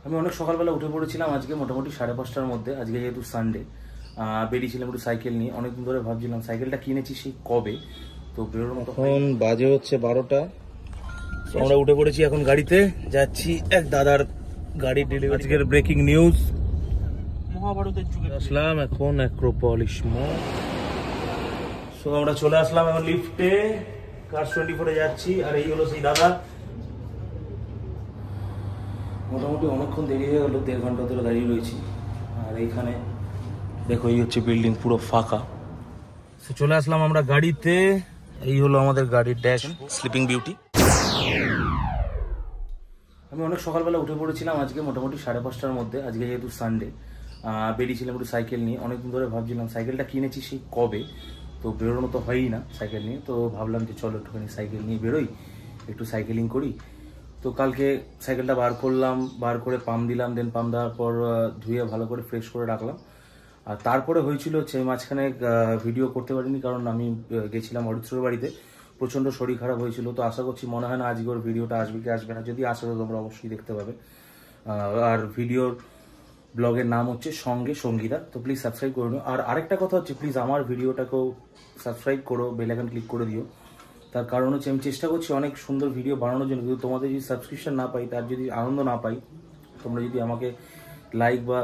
আমি অনেক সকালবেলা উঠে পড়েছিলাম আজকে মোটামুটি 5:30টার মধ্যে। আজকে যেহেতু সানডে বেরিয়েছিলাম একটু সাইকেল নিয়ে। অনেকদিন ধরে ভাবছিলাম সাইকেলটা কিনেছি সেই কবে, তো বেরোনোর মতো। এখন বাজে হচ্ছে 12টা। আমরা উঠে পড়েছি এখন গাড়িতে, যাচ্ছি এক দাদার গাড়ির ডেলিভারি। আজকের ব্রেকিং নিউজ, মহাভারতের যুগে আসলাম এখন অ্যাক্রোপলিস মল। সো আমরা চলে আসলাম এখন লিফটে, কার 24-এ যাচ্ছি। আর এই হলো সেই দাদা। মোটামুটি অনেকক্ষণ দেরি হয়ে গেলো, 1.5 ঘন্টা ধরে দাঁড়িয়ে রয়েছি। আর এইখানে দেখো এই হচ্ছে বিল্ডিং পুরো ফাঁকা। তো চলে আসলাম আমরা গাড়িতে। এই হলো আমাদের গাড়ির ড্যাশ, স্লিপিং বিউটি। আমি অনেক সকালবেলা উঠে পড়েছিলাম আজকে মোটামুটি 5:30টার মধ্যে। আজকে যেহেতু সানডে বেরিয়েছিলাম একটু সাইকেল নিয়ে। অনেকদিন ধরে ভাবছিলাম সাইকেলটা কিনেছি সেই কবে, তো বেরোনো তো হয়ই না সাইকেল নিয়ে। তো ভাবলাম যে চলো একটুখানি সাইকেল নিয়ে বেরোই, একটু সাইকেলিং করি। তো কালকে সাইকেলটা বার করলাম, বার করে পাম্প দিলাম, দেন পাম্প দেওয়ার পর ধুয়ে ভালো করে ফ্রেশ করে রাখলাম। আর তারপরে হয়েছিল হচ্ছে মাঝখানে ভিডিও করতে পারিনি, কারণ আমি গেছিলাম অরিত্রর বাড়িতে। প্রচণ্ড শরীর খারাপ হয়েছিল। তো আশা করছি, মনে হয় না আজকে ওর ভিডিওটা আসবে কি আসবে না। যদি আসে তো তোমরা অবশ্যই দেখতে পাবে। আর ভিডিওর ব্লগের নাম হচ্ছে সঙ্গে সঙ্গীতা। তো প্লিজ সাবস্ক্রাইব করে নিও। আর আরেকটা কথা হচ্ছে, প্লিজ আমার ভিডিওটাকেও সাবস্ক্রাইব করো, বেল আইকন ক্লিক করে দিও। তার কারণ হচ্ছে আমি চেষ্টা করছি অনেক সুন্দর ভিডিও বানানোর জন্য, কিন্তু তোমাদের যদি সাবস্ক্রিপশন না পাই, তার যদি আনন্দ না পাই, তোমরা যদি আমাকে লাইক বা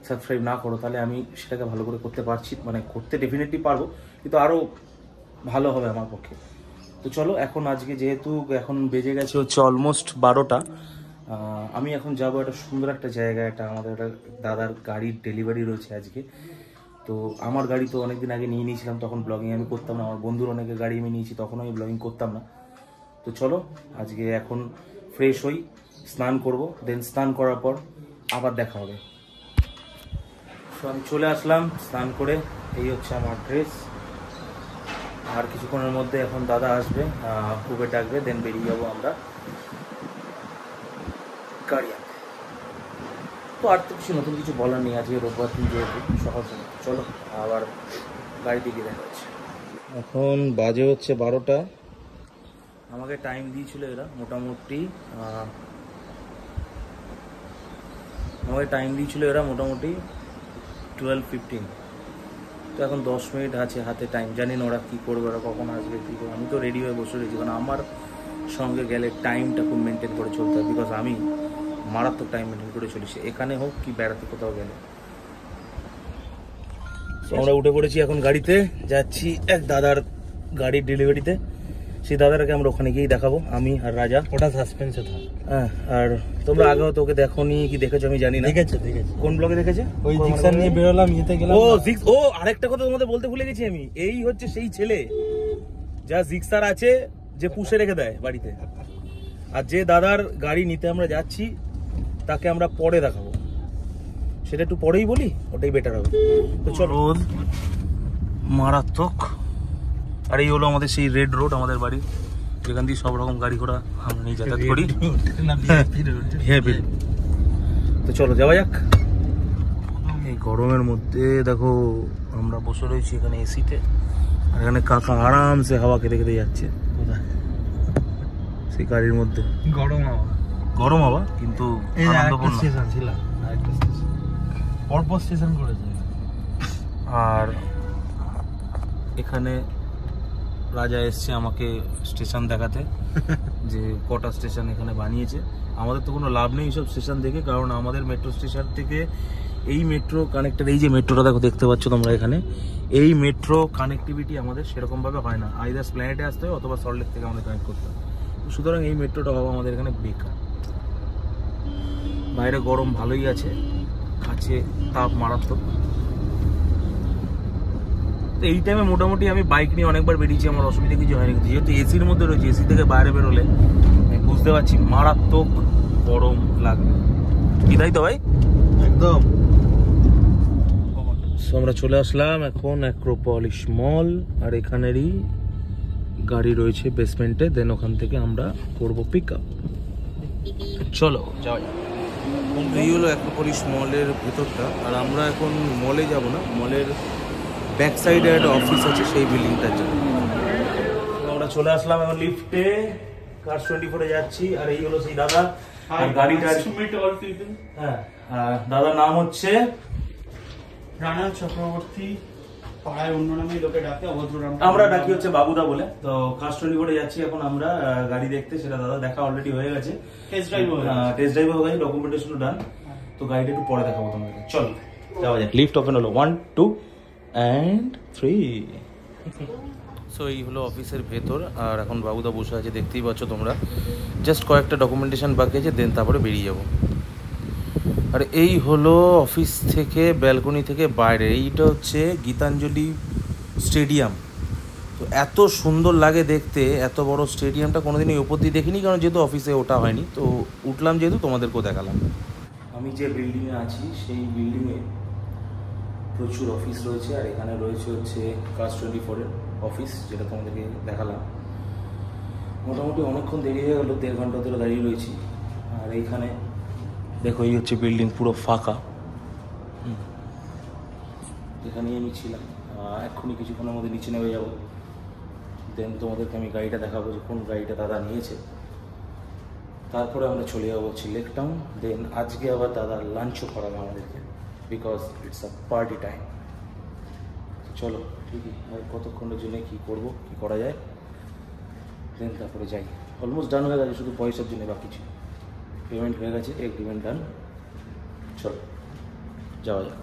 সাবস্ক্রাইব না করো, তাহলে আমি সেটাকে ভালো করে করতে পারছি, মানে করতে ডেফিনেটলি পারবো, কিন্তু আরও ভালো হবে আমার পক্ষে। তো চলো এখন আজকে যেহেতু এখন বেজে গেছে হচ্ছে অলমোস্ট 12টা, আমি এখন যাবো একটা সুন্দর একটা জায়গায়। একটা আমাদের একটা দাদার গাড়ির ডেলিভারি রয়েছে আজকে। তো আমার গাড়ি তো অনেকদিন আগে নিয়ে নিয়েছিলাম, তখন ব্লগিং আমি করতাম না। আমার বন্ধুর অনেকের গাড়ি আমি নিয়েছি, তখন আমি ব্লগিং করতাম না। তো চলো আজকে এখন ফ্রেশ হই, স্নান করব, দেন স্নান করার পর আবার দেখা হবে। তো আমি চলে আসলাম স্নান করে। এই হচ্ছে আমার ড্রেস। আর কিছুক্ষণের মধ্যে এখন দাদা আসবে, উবের ডাকবে, দেন বেরিয়ে যাবো আমরা গাড়ি আনতে। তো আর তো কিছু নতুন কিছু বলার নেই, আজকে রোববার দিন যেহেতু সকাল সময়। চলো আবার গাড়িতে গিয়ে দেখা হচ্ছে। এখন বাজে হচ্ছে 12টা। আমাকে টাইম দিয়েছিল এরা মোটামুটি 12:15। তো এখন 10 মিনিট আছে হাতে টাইম। জানি না ওরা কী করবে, ওরা কখন আসবে, কী করবে। আমি তো রেডি হয়ে বসে রয়েছি, কারণ আমার সঙ্গে গেলে টাইমটা খুব মেনটেন করে চলতে হবে। বিকজ আমি মারাত্মক টাইম মেনটেন করে চলেছি, এখানে হোক কি বেড়াতে কোথাও গেলে। আমরা উঠে পড়েছি এখন গাড়িতে, যাচ্ছি এক দাদার গাড়ির ডেলিভারিতে। সেই দাদাটাকে আমরা ওখানে গিয়েই দেখাবো, আমি আর রাজা। ওটা সাসপেন্সে থাক। হ্যাঁ, আর তোমরা আগেও তোকে দেখোনি কি দেখেছো আমি জানি না। দেখেছে কোন ব্লগে দেখেছে? ওই জিক্সার নিয়ে বেরোলাম, ইয়েতে গেলাম। ও আরেকটা কথা তোমাদের বলতে ভুলে গেছি আমি। এই হচ্ছে সেই ছেলে যা জিক্সার আছে, যে পুষে রেখে দেয় বাড়িতে। আর যে দাদার গাড়ি নিতে আমরা যাচ্ছি, তাকে আমরা পরে দেখাবো। সেটা একটু পরেই বলি, ওটাই বেটার হবে। তো চলো, মারাত্মক। আর এই হলো আমাদের সেই রেড রোড, আমাদের বাড়ি, যেখান দিয়ে সব রকম গাড়ি ঘোড়া আমরা নিয়ে যাতায়াত করি। তো চলো যাওয়া যাক। এই গরমের মধ্যে দেখো আমরা বসে রয়েছি এখানে এসিতে, আর এখানে কাকা আরামসে হাওয়া খেতে খেতে যাচ্ছে। কোথায়? সেই গাড়ির মধ্যে। গরম হাওয়া, কিন্তু পরপর স্টেশন করেছে। আর এখানে রাজা এসছে আমাকে স্টেশন দেখাতে, যে কটা স্টেশন এখানে বানিয়েছে। আমাদের তো কোনো লাভ নেই এইসব স্টেশন দেখে, কারণ আমাদের মেট্রো স্টেশন থেকে এই মেট্রো কানেক্টেড, এই যে মেট্রোটা দেখো দেখতে পাচ্ছ তোমরা এখানে, এই মেট্রো কানেক্টিভিটি আমাদের সেরকমভাবে হয় না। আইদার প্ল্যানেটে আসতে হয় অথবা সল্টলেক থেকে আমাদের কানেক্ট করতে হয়। সুতরাং এই মেট্রোটা হওয়া আমাদের এখানে বেকার। বাইরে গরম ভালোই আছে, কাছে তাপ মারাত্মক। তো এই টাইমে মোটামুটি আমি বাইক নিয়ে অনেকবার বেরিয়েছি, আমার অসুবিধা কিছু হয়নি। যেহেতু এসির মধ্যে রয়েছে, এসি থেকে বাইরে বেরোলে আমি বুঝতে পারছি মারাত্মক গরম লাগবে। কি তাই তো ভাই? একদম। আমরা চলে আসলাম এখন অ্যাক্রোপলিস মল, আর এখানেরই গাড়ি রয়েছে বেসমেন্টে। দেন ওখান থেকে আমরা করব পিক আপ। চলো যাওয়া যাক। এই হলো অ্যাক্রোপলিস মলের ভেতরটা। আর আমরা এখন মলে যাব না, মলের ব্যাক সাইডে একটা অফিস আছে, সেই বিল্ডিংটার জন্য আমরা চলে আসলাম এখন লিফটে, কার 24-এ যাচ্ছি। আর এই হলো সেই দাদা, আর গাড়িটার হ্যাঁ দাদার নাম হচ্ছে রানা চক্রবর্তী, পাড়ায় অন্য নামে লোকে ডাকে, অভদ্র নাম আমরা ডাকি হচ্ছে বাবুদা বলে। তো কার স্টোরি করে যাচ্ছি এখন আমরা গাড়ি দেখতে, সেটা দাদা দেখা অলরেডি হয়ে গেছে, টেস্ট ড্রাইভ হয়ে গেছে, ডকুমেন্টেশন ডান। তো গাড়িটা একটু পরে দেখাবো তোমাদেরকে, চল যাওয়া যাক। লিফট ওপেন হলো, 1 2 and 3। সো এই হলো অফিসের ভেতর, আর এখন বাবুদা বসে আছে, দেখতেই পাচ্ছ তোমরা। জাস্ট কয়েকটা ডকুমেন্টেশন বাকি আছে, দেন তারপরে বেরিয়ে যাবো। আর এই হলো অফিস থেকে ব্যালকনি থেকে বাইরে, এইটা হচ্ছে গীতাঞ্জলি স্টেডিয়াম। তো এত সুন্দর লাগে দেখতে, এত বড় স্টেডিয়ামটা কোনোদিনই ওপর দিয়ে দেখিনি, কারণ যেহেতু অফিসে ওঠা হয়নি। তো উঠলাম যেহেতু, তোমাদেরকেও দেখালাম। আমি যে বিল্ডিংয়ে আছি সেই বিল্ডিংয়ে প্রচুর অফিস রয়েছে, আর এখানে রয়েছে হচ্ছে কাজ 24-এর অফিস, যেটা তোমাদেরকে দেখালাম। মোটামুটি অনেকক্ষণ দেরি হয়ে গেলো, 1.5 ঘন্টা ধরে দাঁড়িয়ে রয়েছি। আর এইখানে দেখো, এই হচ্ছে বিল্ডিং, পুরো ফাঁকা। এখানেই আমি ছিলাম, এক্ষুনি কিছুক্ষণের মধ্যে নিচে নেমে যাবো। দেন তোমাদেরকে আমি গাড়িটা দেখাবো যে কোন গাড়িটা দাদা নিয়েছে। তারপরে আমরা চলে যাবো হচ্ছে লেক টাউন। দেন আজকে আবার দাদা লাঞ্চও করাবে আমাদেরকে, because it's a party time. চলো ঠিকই, আর কতক্ষণের জন্য কী করবো, কী করা যায়, দেন তারপরে যাই। অলমোস্ট ডান হয়ে গেছে, শুধু পয়সার জন্য বাকি ছিল। পেমেন্ট হয়ে গেছে, এগ্রিমেন্ট ডান। চলো যাওয়া যাক।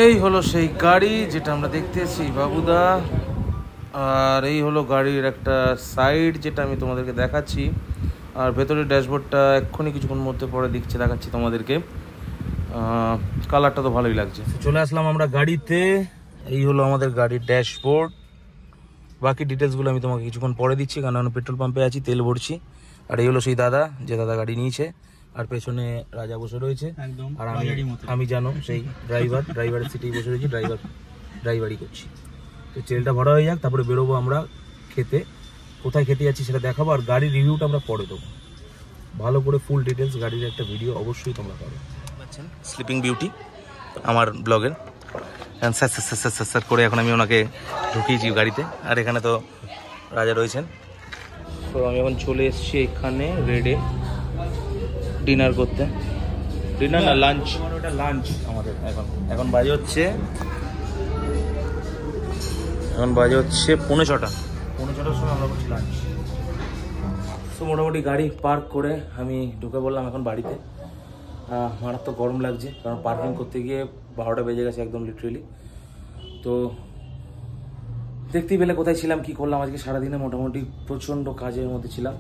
এই হলো সেই গাড়ি যেটা আমরা দেখতে এসেছি বাবুদা, আর এই হলো গাড়ির একটা সাইড যেটা আমি তোমাদেরকে দেখাচ্ছি। আর ভেতরের ড্যাশবোর্ডটা এক্ষুনি কিছুক্ষণ মধ্যে পরে দেখাচ্ছি তোমাদেরকে। কালারটা তো ভালোই লাগছে। চলে আসলাম আমরা গাড়িতে, এই হলো আমাদের গাড়ির ড্যাশবোর্ড। বাকি ডিটেলসগুলো আমি তোমাকে কিছুক্ষণ পরে দিচ্ছি, কারণ আমি পেট্রোল পাম্পে আছি, তেল ভরছি। আর এই হলো সেই দাদা, যে দাদা গাড়ি নিয়েছে। আর পেছনে রাজা বসে রয়েছে, একদম। আর আমি জানো সেই ড্রাইভারের সিটেই বসে রয়েছি, ড্রাইভারই করছি। তো তেলটা ভরা হয়ে যাক, তারপরে বেরোবো আমরা খেতে। কোথায় খেতে যাচ্ছি সেটা দেখাবো, আর গাড়ির রিভিউটা আমরা পরে দেবো। ভালো করে ফুল ডিটেলস গাড়ির একটা ভিডিও অবশ্যই তোমরা পাবে। স্লিপিং বিউটি আমার ব্লগের স্যার করে এখন আমি ওনাকে ঢুকিয়েছি গাড়িতে। আর এখানে তো রাজা রয়েছেন। তো আমি এখন চলে এসেছি এখানে রেডে ডিনার করতে। ডিনার না, লাঞ্চ। ওটা লাঞ্চ আমাদের। এখন বাজে হচ্ছে 5:45। 5:45 সময় আমরা করছি লাঞ্চ। তো মোটামুটি গাড়ি পার্ক করে আমি ঢুকে বললাম এখন বাড়িতে। মারাত্মক গরম লাগছে, কারণ পার্কিং করতে গিয়ে 12টা বেজে গেছে একদম লিটারেলি। তো দেখতেই পেলে কোথায় ছিলাম, কি করলাম আজকে সারাদিনে। মোটামুটি প্রচণ্ড কাজের মধ্যে ছিলাম।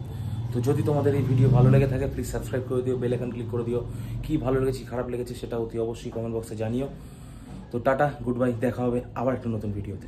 তো যদি তোমাদের এই ভিডিও ভালো লেগে থাকে, প্লিজ সাবস্ক্রাইব করে দিও, বেল আইকন ক্লিক করে দিও। কি ভালো লেগেছে, খারাপ লেগেছে, সেটা অতি অবশ্যই কমেন্ট বক্সে জানিও। তো টাটা, গুড বাই, দেখা হবে আবার একটা নতুন ভিডিওতে।